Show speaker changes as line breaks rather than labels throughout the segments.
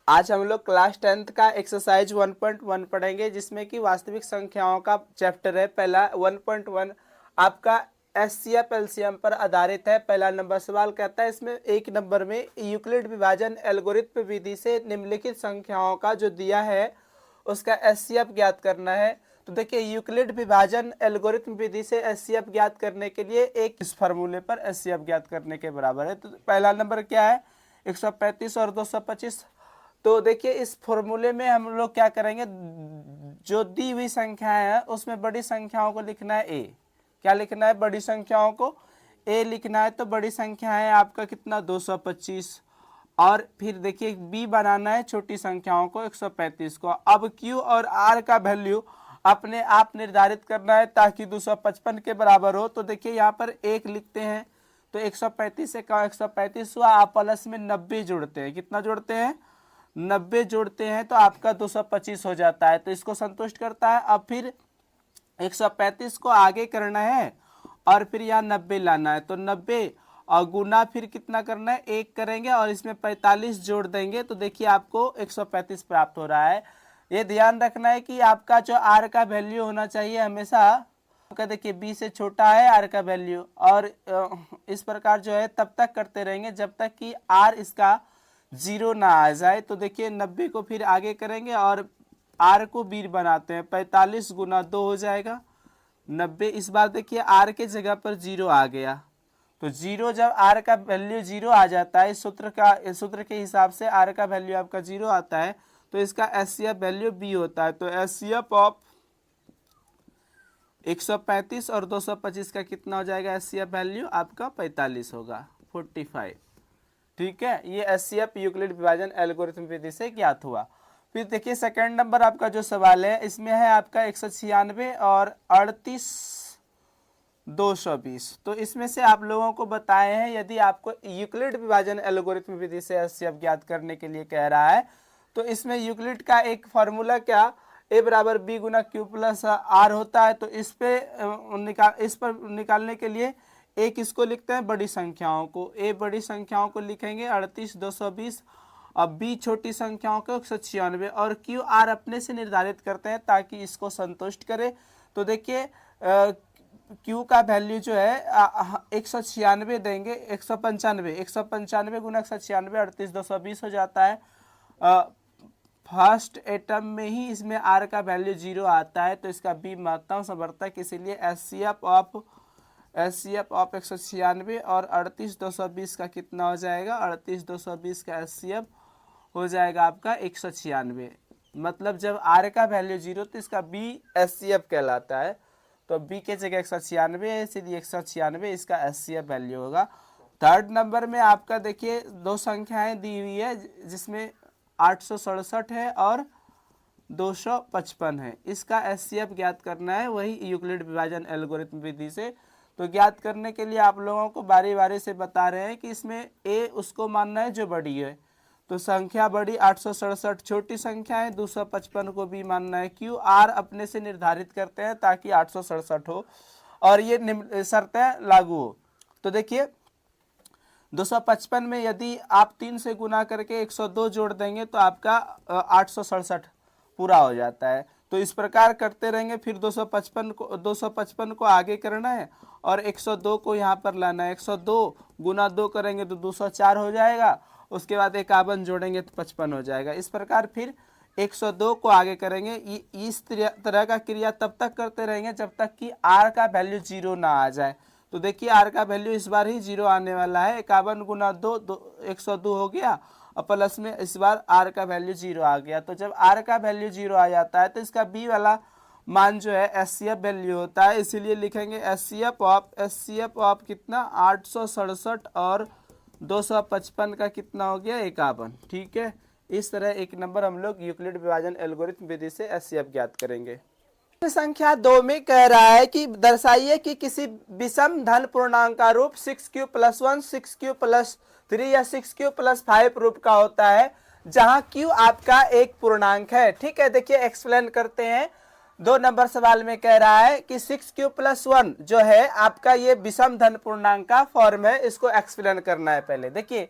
आज हम लोग क्लास 10th का एक्सरसाइज 1.1 पढ़ेंगे, जिसमें कि वास्तविक संख्याओं का चैप्टर है। पहला 1.1 आपका एचसीएफ एलसीएम पर आधारित है। पहला नंबर सवाल कहता है, इसमें एक नंबर में यूक्लिड विभाजन एल्गोरिथ्म विधि से निम्नलिखित संख्याओं का जो दिया है उसका एचसीएफ ज्ञात करना है। तो देखिए, यूक्लिड विभाजन एल्गोरिथम विधि से एचसीएफ ज्ञात करने के लिए एक इस फार्मूले पर एचसीएफ ज्ञात करने के बराबर है। तो पहला नंबर क्या है, 135 और 225। तो देखिए, इस फॉर्मूले में हम लोग क्या करेंगे, जो दी हुई संख्या है उसमें बड़ी संख्याओं को लिखना है ए। क्या लिखना है, बड़ी संख्याओं को ए लिखना है। तो बड़ी संख्या है आपका कितना, 225। और फिर देखिए बी बनाना है छोटी संख्याओं को, 135 को। अब क्यू और आर का वैल्यू अपने आप निर्धारित करना है ताकि 255 के बराबर हो। तो देखिए यहाँ पर एक लिखते हैं, तो 135 से कहा 135 हुआ, आप प्लस में 90 जोड़ते हैं। कितना जोड़ते हैं, 90 जोड़ते हैं, तो आपका 225 हो जाता है। तो इसको संतुष्ट करता है। अब फिर 135 को आगे करना है और फिर यहाँ 90 लाना है। तो 90 और गुना फिर कितना करना है, 1 करेंगे और इसमें 45 जोड़ देंगे। तो देखिए आपको 135 प्राप्त हो रहा है। ये ध्यान रखना है कि आपका जो आर का वैल्यू होना चाहिए हमेशा, आपका देखिए बी से छोटा है आर का वैल्यू। और इस प्रकार जो है तब तक करते रहेंगे जब तक कि आर इसका 0 ना आ जाए। तो देखिए 90 को फिर आगे करेंगे और आर को बी बनाते हैं। 45 गुना 2 हो जाएगा 90। इस बार देखिए आर के जगह पर 0 आ गया। तो 0 जब आर का वैल्यू 0 आ जाता है, इस सूत्र के हिसाब से आर का वैल्यू आपका 0 आता है, तो इसका एचसीएफ वैल्यू बी होता है। तो एचसीएफ ऑफ 135 और 225 का कितना हो जाएगा, एचसीएफ वैल्यू आपका 45 होगा, 45। ठीक है, ये एचसीएफ यूक्लिड विभाजन एल्गोरिथम विधि से ज्ञात हुआ। फिर देखिए सेकंड नंबर आपका जो सवाल है, इसमें है आपका 196 और 38,220। तो इसमें से आप लोगों को बताए हैं, यदि आपको यूक्लिड विभाजन एल्गोरिथम विधि से एचसीएफ ज्ञात करने के लिए कह रहा है, तो इसमें यूक्लिड का एक फॉर्मूला क्या, ए बराबर बी गुना क्यू प्लस आर होता है। तो इस पर निकालने के लिए एक इसको लिखते हैं बड़ी संख्याओं को, ए बड़ी संख्याओं को लिखेंगे 38,220, और बी छोटी संख्याओं को 196, और क्यू आर अपने से निर्धारित करते हैं ताकि इसको संतुष्ट करे। तो देखिए क्यू का वैल्यू जो है 196 देंगे, 195 गुना 196 38,220 हो जाता है। फर्स्ट एटम में ही इसमें आर का वैल्यू 0 आता है, तो इसका बी महत्तम समर्थक, इसीलिए एचसीएफ ऑफ 196 और 38,220 का कितना हो जाएगा, 38,220 का एचसीएफ हो जाएगा आपका 196। मतलब जब आर का वैल्यू 0 तो इसका बी एचसीएफ कहलाता है। तो बी के जगह 196 है, इसलिए 196 इसका एचसीएफ वैल्यू होगा। थर्ड नंबर में आपका देखिए दो संख्याएं दी हुई है, जिसमें 867 है और 255 है। इसका एचसीएफ ज्ञात करना है, वही यूक्लिड विभाजन एल्गोरिथम विधि से। तो ज्ञात करने के लिए आप लोगों को बारी बारी से बता रहे हैं कि इसमें ए उसको मानना है जो बड़ी है। तो संख्या बड़ी 867 छोटी संख्या है, 255 को भी मानना है। क्यू आर अपने से निर्धारित करते हैं ताकि 867 हो और ये शर्तें लागू हो। तो देखिए 255 में यदि आप 3 से गुना करके 102 जोड़ देंगे तो आपका 867 पूरा हो जाता है। तो इस प्रकार करते रहेंगे। फिर 255 को आगे करना है और 102 को यहाँ पर लाना है। 102 गुना 2 करेंगे तो 204 हो जाएगा। उसके बाद 51 जोड़ेंगे तो 55 हो जाएगा। इस प्रकार फिर 102 को आगे करेंगे। इस तरह का क्रिया तब तक करते रहेंगे जब तक कि आर का वैल्यू 0 ना आ जाए। तो देखिए आर का वैल्यू इस बार ही 0 आने वाला है। 51 गुना 2 102 हो गया और प्लस में इस बार आर का वैल्यू 0 आ गया। तो जब आर का वैल्यू 0 आ जाता है तो इसका बी वाला मान जो है एचसीएफ वैल्यू होता है। इसीलिए लिखेंगे एचसीएफ ऑफ कितना, 867 और 255 का कितना हो गया, 51। ठीक है, इस तरह एक नंबर हम लोग यूक्लिड विभाजन एल्गोरिथम विधि से एचसीएफ ज्ञात करेंगे। संख्या 2 में कह रहा है कि दर्शाइए कि किसी विषम धन पूर्णांक का रूप 6q + 1, 6q + 3 या 6q + 5 रूप का होता है, जहां q आपका एक पूर्णांक है। ठीक है, देखिए एक्सप्लेन करते हैं। 2 नंबर सवाल में कह रहा है कि 6q + 1 जो है आपका ये विषम धन पूर्णांक का फॉर्म है, इसको एक्सप्लेन करना है। पहले देखिए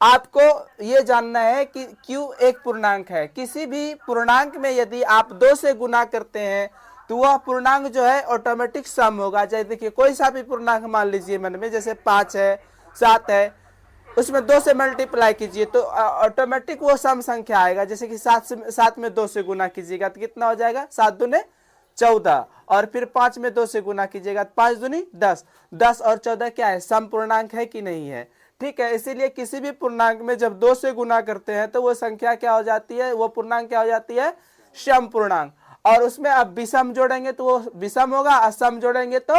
आपको ये जानना है कि q एक पूर्णांक है। किसी भी पूर्णांक में यदि आप 2 से गुना करते हैं तो वह पूर्णांक जो है ऑटोमेटिक सम होगा। जैसे देखिए कोई सा भी पूर्णांक मान लीजिए मन में, जैसे 5 है, 7 है, उसमें 2 से मल्टीप्लाई कीजिए तो ऑटोमेटिक वो सम संख्या आएगा। जैसे कि 7 में 2 से गुना कीजिएगा तो कितना हो जाएगा, 7 दूने 14, और फिर 5 में 2 से गुना कीजिएगा, 5 दूनी 10, 10 और 14 क्या है, सम पूर्णांक है कि नहीं है। ठीक है, इसीलिए किसी भी पूर्णांक में जब 2 से गुना करते हैं तो वो संख्या क्या हो जाती है, वो पूर्णांक क्या हो जाती है, सम पूर्णांक। और उसमें अब विषम जोड़ेंगे तो वो विषम होगा, और सम जोड़ेंगे तो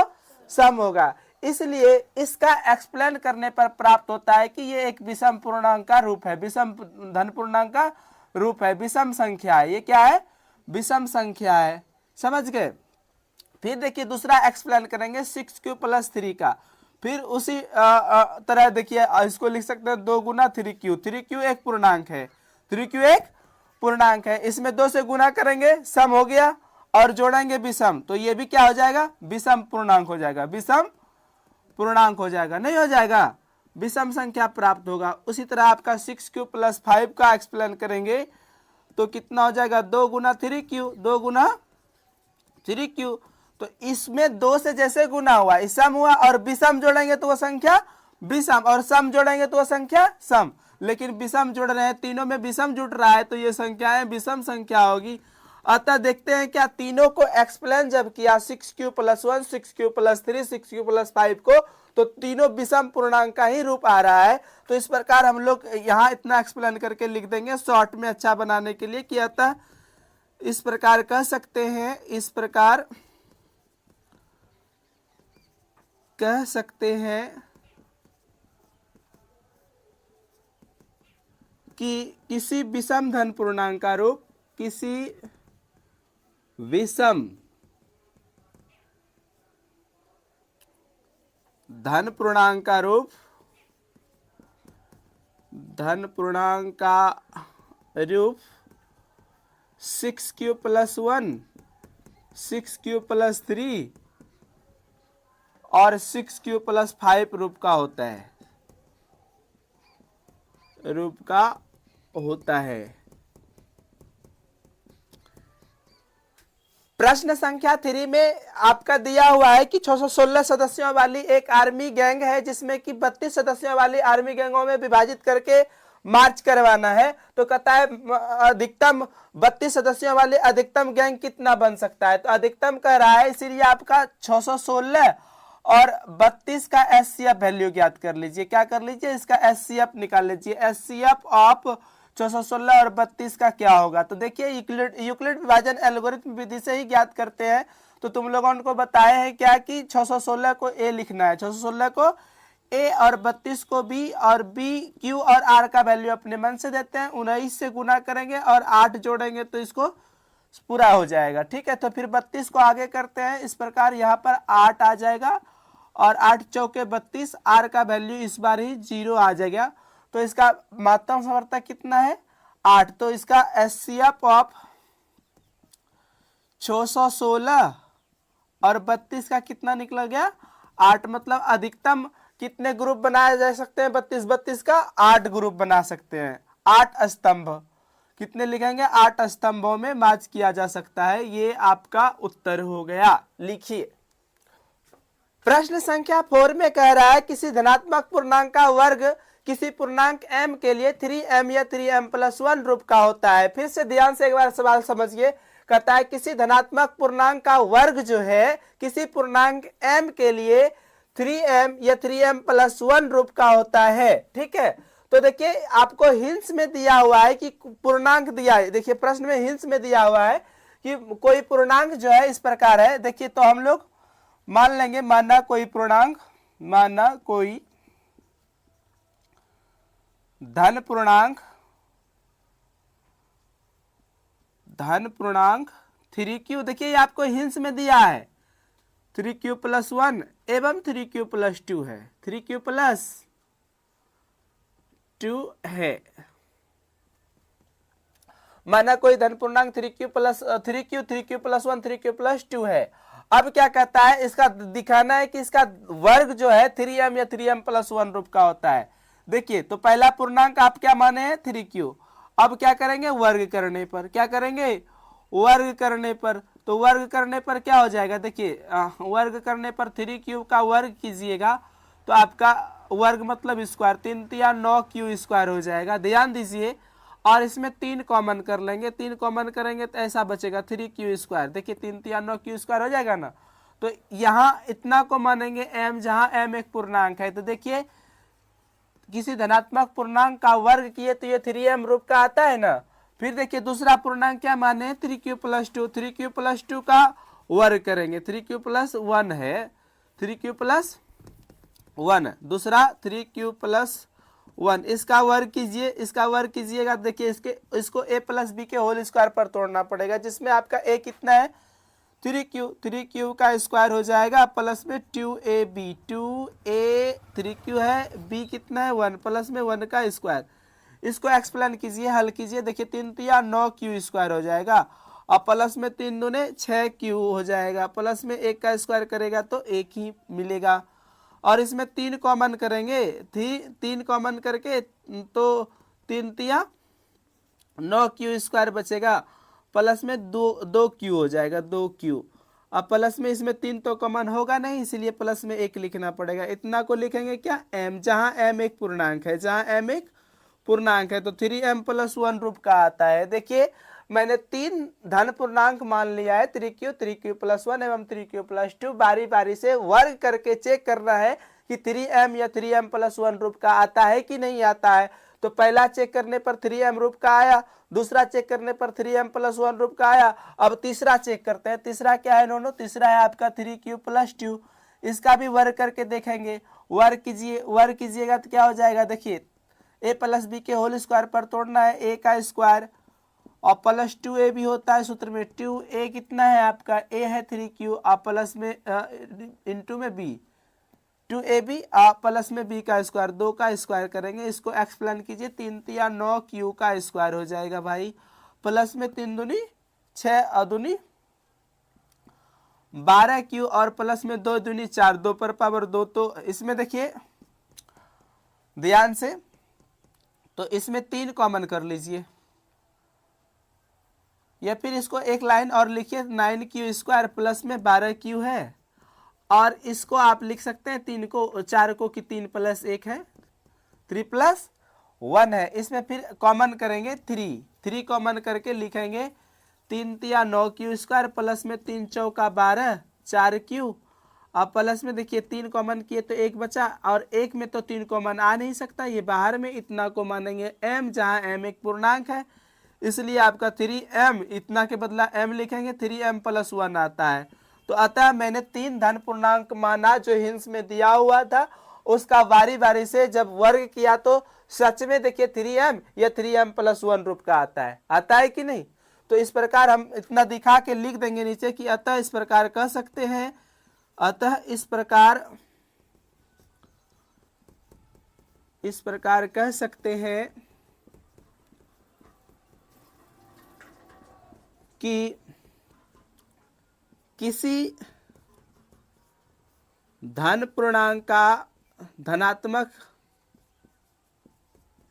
सम होगा। इसलिए इसका एक्सप्लेन करने पर प्राप्त होता है कि ये एक विषम पूर्णांक का रूप है, विषम धन पूर्णांक का रूप है, विषम संख्या है। ये क्या है, विषम संख्या है, समझ गए। फिर देखिए दूसरा एक्सप्लेन करेंगे 6q + 3 का। फिर उसी तरह देखिए इसको लिख सकते हैं 2 गुना 3q। 3q एक पूर्णांक है, 3q एक पूर्णांक है, इसमें 2 से गुना करेंगे सम हो गया, और जोड़ेंगे विषम तो ये भी क्या हो जाएगा, विषम पूर्णांक हो जाएगा, विषम पूर्णांक हो जाएगा, नहीं हो जाएगा, विषम संख्या प्राप्त होगा। उसी तरह आपका 6q + 5 का एक्सप्लेन करेंगे तो कितना हो जाएगा, 2 गुना 3q, 2 गुना 3q। तो इसमें 2 से जैसे गुना हुआ सम हुआ, और विषम जोड़ेंगे तो वह संख्या विषम, और सम जोड़ेंगे तो वह संख्या सम। लेकिन विषम जोड़ रहे हैं, तीनों में विषम जुड़ रहा है तो ये संख्याएं विषम संख्या होगी। अतः देखते हैं क्या तीनों को एक्सप्लेन जब किया 6q + 1, 6q + 3, 6q + 5 को, तो तीनों विषम पूर्णांक का ही रूप आ रहा है। तो इस प्रकार हम लोग यहाँ इतना एक्सप्लेन करके लिख देंगे शॉर्ट में अच्छा बनाने के लिए कि अतः इस प्रकार कह सकते हैं, इस प्रकार कह सकते हैं कि किसी विषम धन पूर्णांक का रूप, किसी विषम धन पूर्णांक का रूप, धन पूर्णांक का रूप 6q + 1, 6q + 3 और 6q + 5 रूप का होता है, रूप का होता है। प्रश्न संख्या 3 में आपका दिया हुआ है कि 616 सदस्यों वाली एक आर्मी गैंग है जिसमें कि 32 सदस्यों वाली आर्मी गैंगों में विभाजित करके मार्च करवाना है। तो कहता है अधिकतम 32 सदस्यों वाली अधिकतम गैंग कितना बन सकता है, तो अधिकतम कह रहा है, इसीलिए आपका 616 और 32 का एचसीएफ वैल्यू ज्ञात कर लीजिए। क्या कर लीजिए, इसका एचसीएफ निकाल लीजिए। एचसीएफ ऑफ 616 और 32 का क्या होगा, तो देखिए यूक्लिड विभाजन एल्गोरिथम विधि से ही ज्ञात करते हैं। तो तुम लोगों को बताए हैं क्या कि 616 को ए लिखना है, 616 को ए और 32 को बी, और बी क्यू और आर का वैल्यू अपने मन से देते हैं, 19 से गुना करेंगे और 8 जोड़ेंगे तो इसको पूरा हो जाएगा। ठीक है, तो फिर 32 को आगे करते हैं, इस प्रकार यहाँ पर 8 आ जाएगा, और 8 चौके 32, आर का वैल्यू इस बार ही 0 आ जाएगा। तो इसका महत्तम समर्थक कितना है, 8। तो इसका एचसीएफ ऑफ 616 और 32 का कितना निकल गया, 8। मतलब अधिकतम कितने ग्रुप बनाए जा सकते हैं, 32 का 8 ग्रुप बना सकते हैं, 8 स्तंभ। कितने लिखेंगे, 8 स्तंभों में मार्च किया जा सकता है। ये आपका उत्तर हो गया। लिखिए प्रश्न संख्या 4 में कह रहा है किसी धनात्मक पूर्णांक का वर्ग किसी पूर्णांक m के लिए 3m या 3m + 1 रूप का होता है। फिर से ध्यान से एक बार सवाल समझिए। कहता है किसी धनात्मक पूर्णांक का वर्ग जो है किसी पूर्णांक m के लिए 3m या 3m + 1 रूप का होता है। ठीक है, तो देखिए आपको हिंस में दिया हुआ है कि पूर्णांक दिया है। देखिए प्रश्न में हिंस में दिया हुआ है कि कोई पूर्णांक जो है इस प्रकार है। देखिए तो हम लोग मान लेंगे, माना कोई पूर्णांक, माना कोई धन पूर्णांक 3q। देखिए आपको हिंस में दिया है 3q + 1 एवं 3q + 2 है, 3q + 2 है। माना कोई धन पूर्णांक 3q + 1 3q + 2 है। अब क्या कहता है, इसका दिखाना है कि इसका वर्ग जो है 3m या 3m + 1 रूप का होता है। देखिए तो पहला पूर्णांक आप क्या माने हैं 3q। अब क्या करेंगे वर्ग करने पर, क्या करेंगे वर्ग करने पर, तो वर्ग करने पर क्या हो जाएगा, देखिए वर्ग करने पर 3q का वर्ग कीजिएगा तो आपका वर्ग मतलब स्क्वायर, 3 तिया 9q स्क्वायर हो जाएगा। ध्यान दीजिए और इसमें 3 कॉमन कर लेंगे, 3 कॉमन करेंगे तो ऐसा बचेगा 3q स्क्वायर। देखिए 3 तिया 9q स्क्वायर हो जाएगा ना। तो यहाँ इतना को मानेंगे m, जहाँ m एक पूर्णांक है। तो देखिए किसी धनात्मक पूर्णांक का वर्ग किए तो ये 3m रूप का आता है ना। फिर देखिए दूसरा पूर्णांक क्या माने 3q प्लस 2, 3q प्लस 2 का वर्ग करेंगे, 3q प्लस 1 है, 3q प्लस 1 दूसरा 3q प्लस 1, इसका वर्ग कीजिए, इसका वर्ग कीजिएगा। देखिए इसको a प्लस बी के होल स्क्वायर पर तोड़ना पड़ेगा, जिसमें आपका a कितना है 3q का स्क्वायर हो जाएगा प्लस में 2ab, 2a 3q है, b कितना है 1 प्लस में 1 का स्क्वायर। इसको एक्सप्लेन कीजिए, हल कीजिए। देखिए 3 तिया 9q स्क्वायर हो जाएगा और प्लस में 3 दूने 6q हो जाएगा, प्लस में 1 का स्क्वायर करेगा तो 1 ही मिलेगा। और इसमें 3 कॉमन करेंगे, 3 कॉमन करके तो 3 तिया 9q स्क्वायर बचेगा, प्लस में 2q हो जाएगा, 2q। अब प्लस में इसमें 3 तो कॉमन होगा नहीं, इसलिए प्लस में 1 लिखना पड़ेगा। इतना को लिखेंगे क्या m, जहां m एक पूर्णांक है, जहां m एक पूर्णांक है तो 3m प्लस 1 रूप का आता है। देखिए मैंने 3 धन पूर्णांक मान लिया है, 3q, 3q प्लस 1 एवं 3q प्लस 2। बारी बारी से वर्ग करके चेक करना है कि 3m या 3m प्लस 1 रूप का आता है कि नहीं आता है। तो पहला चेक करने पर 3m रूप का आया, दूसरा चेक करने पर 3m प्लस 1 रूप का आया। अब तीसरा चेक करते हैं, तीसरा क्या है नोनो, तीसरा है आपका 3q प्लस 2। इसका भी वर्ग करके देखेंगे, वर्ग कीजिए, वर्ग कीजिएगा तो क्या हो जाएगा, देखिए a प्लस बी के होल स्क्वायर पर तोड़ना है, a का स्क्वायर और प्लस 2a भी होता है सूत्र में, 2a कितना है आपका, a है 3q और प्लस में इंटू में b, 2ab प्लस में b का स्क्वायर, 2 का स्क्वायर करेंगे। इसको एक्सप्लेन कीजिए, 3 तिया 9q का स्क्वायर हो जाएगा भाई, प्लस में 3 दूनी 6 और दूनी 12q और प्लस में 2 दूनी 4, 2 पर पावर 2। तो इसमें देखिए ध्यान से, तो इसमें 3 कॉमन कर लीजिए या फिर इसको एक लाइन और लिखिए, 9q स्क्वायर प्लस में 12q है। और इसको आप लिख सकते हैं 3 को 4 को कि 3 प्लस 1 है, 3 प्लस 1 है। इसमें फिर कॉमन करेंगे 3 कॉमन करके लिखेंगे 3 तिया 9q स्क्वायर प्लस में 3 चौका 12, 4q और प्लस में देखिए 3 कॉमन किए तो 1 बचा और 1 में तो 3 कॉमन आ नहीं सकता, ये बाहर में। इतना को मानेंगे m, जहां m एक पूर्णांक है, इसलिए आपका 3m, इतना के बदला m लिखेंगे, 3m प्लस 1 आता है। तो अतः मैंने 3 धन पूर्णांक माना जो हिंस में दिया हुआ था, उसका बारी बारी से जब वर्ग किया तो सच में देखिए 3m या 3m प्लस 1 रूप का आता है कि नहीं। तो इस प्रकार हम इतना दिखा के लिख देंगे नीचे कि अतः इस प्रकार कह सकते हैं, अतः इस प्रकार कह सकते हैं कि किसी धन पूर्णांक का, धनात्मक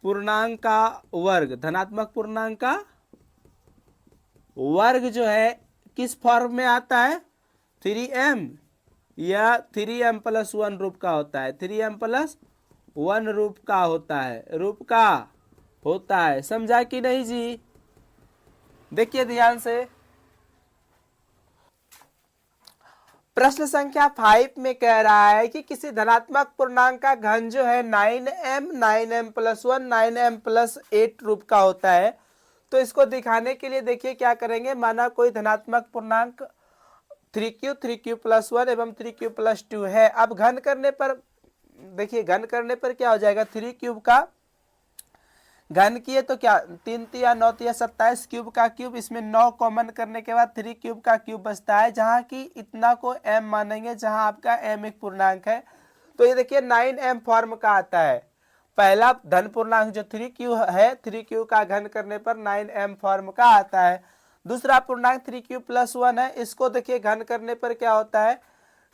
पूर्णांक का वर्ग, धनात्मक पूर्णांक का वर्ग जो है किस फॉर्म में आता है, 3m या 3m प्लस 1 रूप का होता है, 3m प्लस 1 रूप का होता है। समझा कि नहीं जी। देखिए ध्यान से, प्रश्न संख्या 5 में कह रहा है कि किसी धनात्मक पूर्णांक का घन जो है 9m प्लस 1, 9m प्लस 8 रूप का होता है। तो इसको दिखाने के लिए देखिए क्या करेंगे, माना कोई धनात्मक पूर्णांक 3q प्लस 1 एवं 3q प्लस 2 है। अब घन करने पर देखिए, घन करने पर क्या हो जाएगा, 3 क्यूब का घन किए तो क्या 3 तिया 9 तिया 27, क्यूब का क्यूब, इसमें 9 कॉमन करने के बाद 3 क्यूब का क्यूब बचता है, जहां की इतना को m मानेंगे, जहां आपका m एक पूर्णांक है। तो ये देखिए 9m फॉर्म का आता है। पहला धन पूर्णांक जो 3q है, 3q का घन करने पर 9m फॉर्म का आता है। दूसरा पूर्णांक 3q प्लस 1 है, इसको देखिए घन करने पर क्या होता है,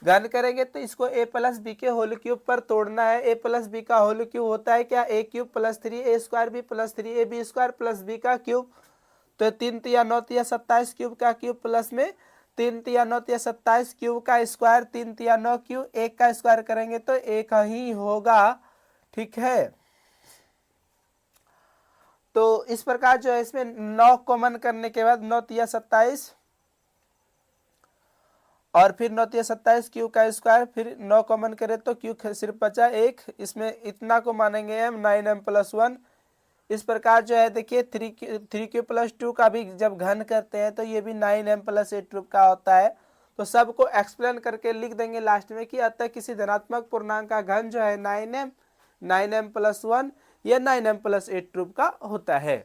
घन करेंगे तो इसको a प्लस बी के होल क्यूब पर तोड़ना है। a प्लस बी का होल क्यूब होता है क्या, a cube plus 3 a square B plus 3 ab square plus B का क्यूब। तो 3 तिया 9 तिया 27 क्यूब का क्यूब प्लस में 3 तिया 9 तिया 27 क्यूब का स्क्वायर, 3 तिया 9 क्यूब, एक का स्क्वायर करेंगे तो एक ही होगा। ठीक है, तो इस प्रकार जो है इसमें 9 कॉमन करने के बाद 9 तिया 27 और फिर 9 तिया 27 क्यू का स्क्वायर, फिर 9 कॉमन करें तो क्यू सिर्फ बचा एक, इसमें इतना को मानेंगे हम 9m प्लस 1। इस प्रकार जो है देखिए 3q प्लस 2 का भी जब घन करते हैं तो ये भी 9m प्लस 8 का होता है। तो सबको एक्सप्लेन करके लिख देंगे लास्ट में कि अतः किसी धनात्मक पूर्णांक का घन जो है 9m प्लस 1 या 9m प्लस 8 का होता है।